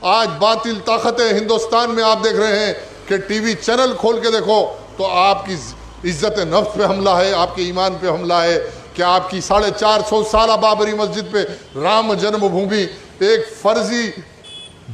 آج باطل طاقتیں ہندوستان میں آپ دیکھ رہے ہیں کہ ٹی وی چینل کھول کے دیکھو تو آپ کی عزت نفس پہ حملہ ہے، آپ کے ایمان پہ حملہ ہے کہ آپ کی 450 سالہ بابری مسجد پہ رام جنم بھومی ایک فرضی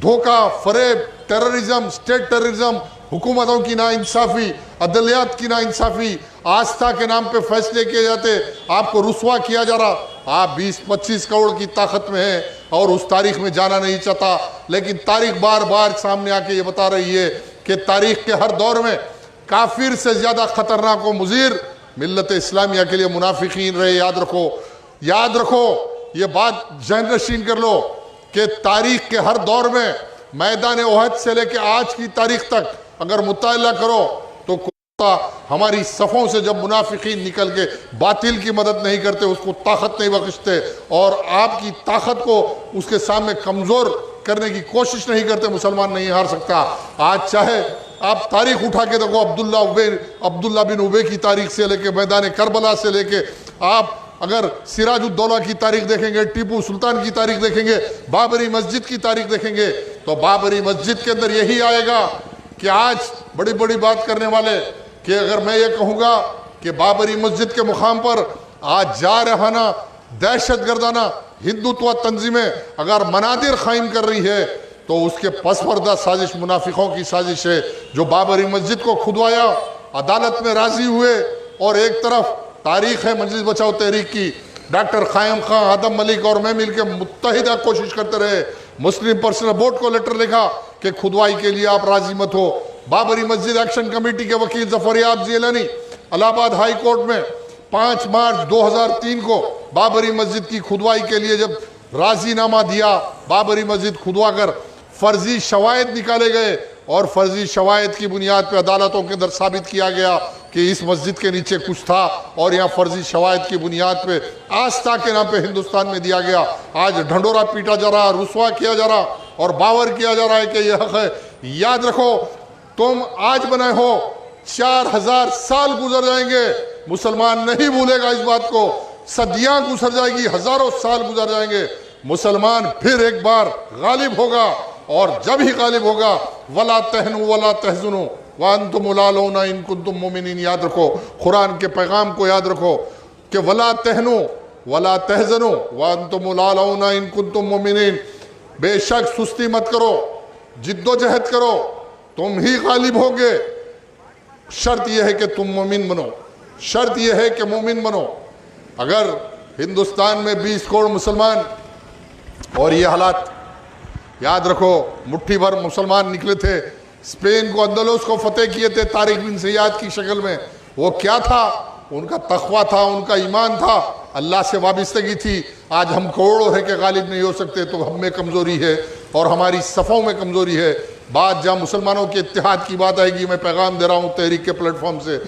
دھوکہ، فریب، ٹیررزم، اسٹیٹ ٹیررزم، حکومتوں کی ناانصافی، عدلیات کی ناانصافی، آستھا کے نام پہ فیصلے کیے جاتے، آپ کو رسوا کیا جا رہا. آپ 20-25 کروڑ کی طاقت میں ہیں اور اس تاریخ میں جانا نہیں چاہتا، لیکن تاریخ بار بار سامنے آ کے یہ بتا رہی ہے کہ تاریخ کے ہر دور میں کافر سے زیادہ خطرناک و مضر ملت اسلامیہ کے لیے منافقین رہے. یاد رکھو یہ بات ذہن نشین کر لو کہ تاریخ کے ہر دور میں میدان احد سے لے کے آج کی تاریخ تک اگر مطالعہ کرو تو ہماری صفوں سے جب منافقین نکل کے باطل کی مدد نہیں کرتے، اس کو طاقت نہیں بخشتے اور آپ کی طاقت کو اس کے سامنے کمزور کرنے کی کوشش نہیں کرتے، مسلمان نہیں ہار سکتا. آج چاہے آپ تاریخ اٹھا کے دیکھو، عبداللہ بن ابی کی تاریخ سے لے کے میدان کربلا سے لے کے آپ اگر سراج الدولہ کی تاریخ دیکھیں گے، ٹیپو سلطان کی تاریخ دیکھیں گے، بابری مسجد کی تاریخ دیکھیں گے تو بابری مسجد کے اندر یہی آئے گا کہ آج بڑی بڑی بات کرنے والے کہ اگر میں یہ کہوں گا کہ بابری مسجد کے مقام پر آج جارحانہ دہشت گردانہ ہندوتوا تنظیمیں اگر مناظر قائم کر رہی ہے تو اس کے پس پردہ سازش منافقوں کی سازش ہے جو بابری مسجد کو کھدوایا، عدالت میں راضی ہوئے اور ایک طرف تاریخ ہے مجلس بچاؤ تحریک کی، ڈاکٹر قائم خان، آدم ملک اور میں مل کے متحدہ کوشش کرتے رہے، مسلم پرسنل بورڈ کو لیٹر لکھا کہ کھدوائی کے لیے آپ راضی مت ہو. بابری مسجد ایکشن کمیٹی کے وکیل ظفریاب جیلانی الہ آباد ہائی کورٹ میں 5 مارچ 2003 کو بابری مسجد کی کھدوائی کے لیے جب راضی نامہ دیا، بابری مسجد کھدوا کر فرضی شواہد نکالے گئے اور فرضی شواہد کی بنیاد پہ عدالتوں کے اندر ثابت کیا گیا کہ اس مسجد کے نیچے کچھ تھا اور یہاں فرضی شواہد کی بنیاد پہ آستھا کے نام پہ ہندوستان میں دیا گیا. آج ڈھنڈورا پیٹا جا رہا، رسوا کیا جا رہا اور باور کیا جا رہا ہے کہ یہ حق ہے. یاد رکھو تم آج بنائے ہو 4000 سال گزر جائیں گے، مسلمان نہیں بھولے گا اس بات کو، صدیاں گزر جائے گی، ہزاروں سال گزر جائیں گے، مسلمان پھر ایک بار غالب ہوگا اور جب ہی غالب ہوگا وَلَا تَهْنُوا وَلَا تَحْزُنُوا وَأَنْتُمُ الْأَعْلَوْنَ إِن كُنتُم مُؤْمِنِينَ. یاد رکھو قرآن کے پیغام کو، یاد رکھو کہ وَلَا تَهْنُوا وَلَا تَحْزُنُوا وَأَنْتُمُ الْأَعْلَوْنَ إِن كُنتُم مُؤْمِنِينَ. بے شک سستی مت کرو، جد و جہد کرو، تم ہی غالب ہوگے. شرط یہ ہے کہ تم مومن بنو، شرط یہ ہے کہ مومن بنو. اگر ہندوستان میں 20 کروڑ مسلمان اور یہ حالات، یاد رکھو مٹھی بھر مسلمان نکلے تھے، اسپین کو، اندلس کو فتح کیے تھے طارق بن زیاد کی شکل میں. وہ کیا تھا؟ ان کا تقویٰ تھا، ان کا ایمان تھا، اللہ سے وابستگی تھی. آج ہم کروڑوں ہے کہ غالب نہیں ہو سکتے تو ہم میں کمزوری ہے اور ہماری صفوں میں کمزوری ہے. بات جہاں مسلمانوں کے اتحاد کی بات آئے گی، میں پیغام دے رہا ہوں تحریک کے پلیٹ فارم سے،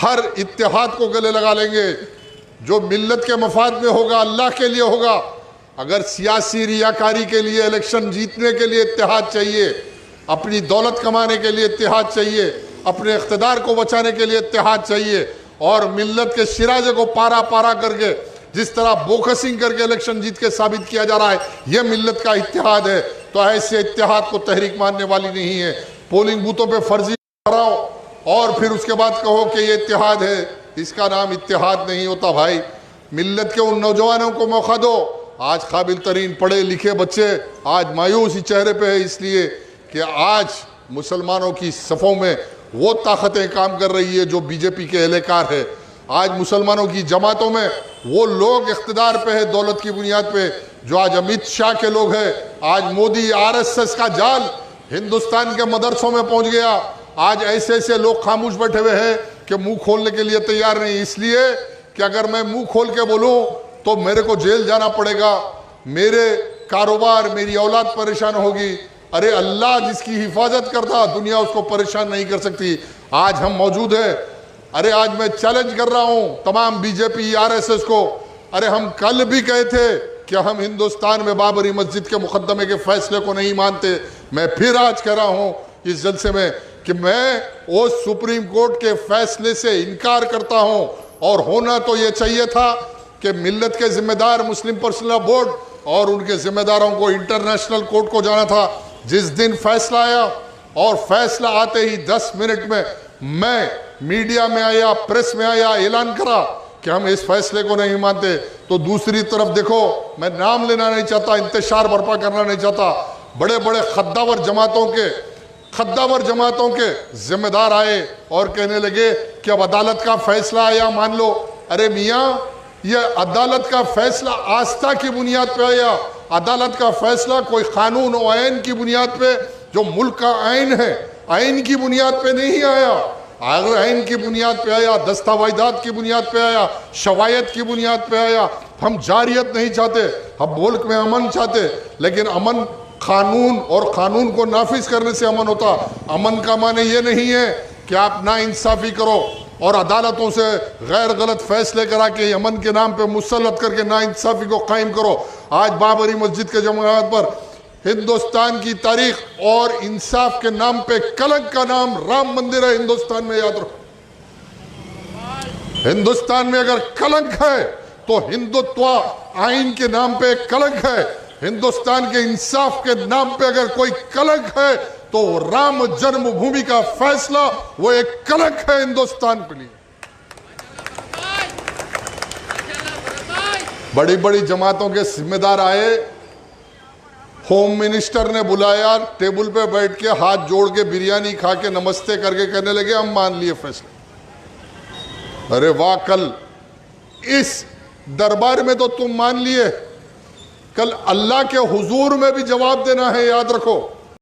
ہر اتحاد کو گلے لگا لیں گے جو ملت کے مفاد میں ہوگا، اللہ کے لیے ہوگا. اگر سیاسی ریاکاری کے لیے، الیکشن جیتنے کے لیے اتحاد چاہیے، اپنی دولت کمانے کے لیے اتحاد چاہیے، اپنے اقتدار کو بچانے کے لیے اتحاد چاہیے اور ملت کے شیرازے کو پارا پارا کر کے جس طرح بوکسنگ کر کے الیکشن جیت کے ثابت کیا جا رہا ہے یہ ملت کا اتحاد ہے، تو ایسے اتحاد کو تحریک ماننے والی نہیں ہے. پولنگ بوتوں پہ فرضی کراؤ اور پھر اس کے بعد کہو کہ یہ اتحاد ہے، اس کا نام اتحاد نہیں ہوتا بھائی. ملت کے ان نوجوانوں کو موقع دو. آج قابل ترین پڑھے لکھے بچے آج مایوسی چہرے پہ ہے، اس لیے کہ آج مسلمانوں کی صفوں میں وہ طاقتیں کام کر رہی ہے جو بی جے پی کے اہلکار ہے. آج مسلمانوں کی جماعتوں میں وہ لوگ اقتدار پہ ہے دولت کی بنیاد پہ جو آج امیت شاہ کے لوگ ہیں. آج مودی RSS کا جال ہندوستان کے مدرسوں میں پہنچ گیا. آج ایسے ایسے لوگ خاموش بیٹھے ہوئے ہیں کہ منہ کھولنے کے لیے تیار نہیں، اس لیے کہ اگر میں منہ کھول کے بولوں تو میرے کو جیل جانا پڑے گا، میرے کاروبار، میری اولاد پریشان ہوگی. ارے اللہ جس کی حفاظت کرتا دنیا اس کو پریشان نہیں کر سکتی. آج ہم موجود ہیں. ارے آج میں چیلنج کر رہا ہوں تمام بی جے پی RSS کو. ارے ہم کل بھی کہے تھے کہ ہم ہندوستان میں بابری مسجد کے مقدمے کے فیصلے کو نہیں مانتے. میں پھر آج کہہ رہا ہوں اس جلسے میں کہ میں اس سپریم کورٹ کے فیصلے سے انکار کرتا ہوں اور ہونا تو یہ چاہیے تھا کہ ملت کے ذمہ دار مسلم پرسنل بورڈ اور ان کے ذمہ داروں کو انٹرنیشنل کورٹ کو جانا تھا جس دن فیصلہ آیا اور فیصلہ آتے ہی 10 منٹ میں میڈیا میں آیا، پریس میں آیا، اعلان کرا کہ ہم اس فیصلے کو نہیں مانتے، تو دوسری طرف دیکھو، میں نام لینا نہیں چاہتا، انتشار برپا کرنا نہیں چاہتا، بڑے بڑے خداور جماعتوں کے ذمہ دار آئے اور کہنے لگے کہ اب عدالت کا فیصلہ آیا مان لو۔ ارے میاں، یہ عدالت کا فیصلہ آستھا کی بنیاد پہ آیا، عدالت کا فیصلہ کوئی قانون و آئین کی بنیاد پہ، جو ملک کا آئین ہے، آئین کی بنیاد پہ نہیں آیا۔ اگر آئین کی بنیاد پہ آیا، دستاویزات کی بنیاد پہ آیا، شوائط کی بنیاد پہ آیا، ہم جاریت نہیں چاہتے، ہم ملک میں امن چاہتے، لیکن امن قانون اور قانون کو نافذ کرنے سے امن ہوتا۔ امن کا معنی یہ نہیں ہے کہ آپ نا انصافی کرو اور عدالتوں سے غیر غلط فیصلے کرا کے امن کے نام پہ مسلط کر کے نا انصافی کو قائم کرو۔ آج بابری مسجد کے جمعرات پر ہندوستان کی تاریخ اور انصاف کے نام پہ کلنک کا نام رام مندر ہے ہندوستان میں، یاد رکھو۔ ہندوستان میں اگر کلنک ہے تو ہندوتوا آئین کے نام پہ کلنک ہے، ہندوستان کے انصاف کے نام پہ اگر کوئی کلنک ہے تو رام جنم بھومی کا فیصلہ وہ ایک کلنک ہے ہندوستان کے لیے۔ بڑی بڑی جماعتوں کے ذمہ دار آئے، ہوم منسٹر نے بلایا، ٹیبل پہ بیٹھ کے ہاتھ جوڑ کے بریانی کھا کے نمستے کر کے کہنے لگے ہم مان لیے فیصلہ۔ ارے واہ، کل اس دربار میں تو تم مان لیے، کل اللہ کے حضور میں بھی جواب دینا ہے، یاد رکھو۔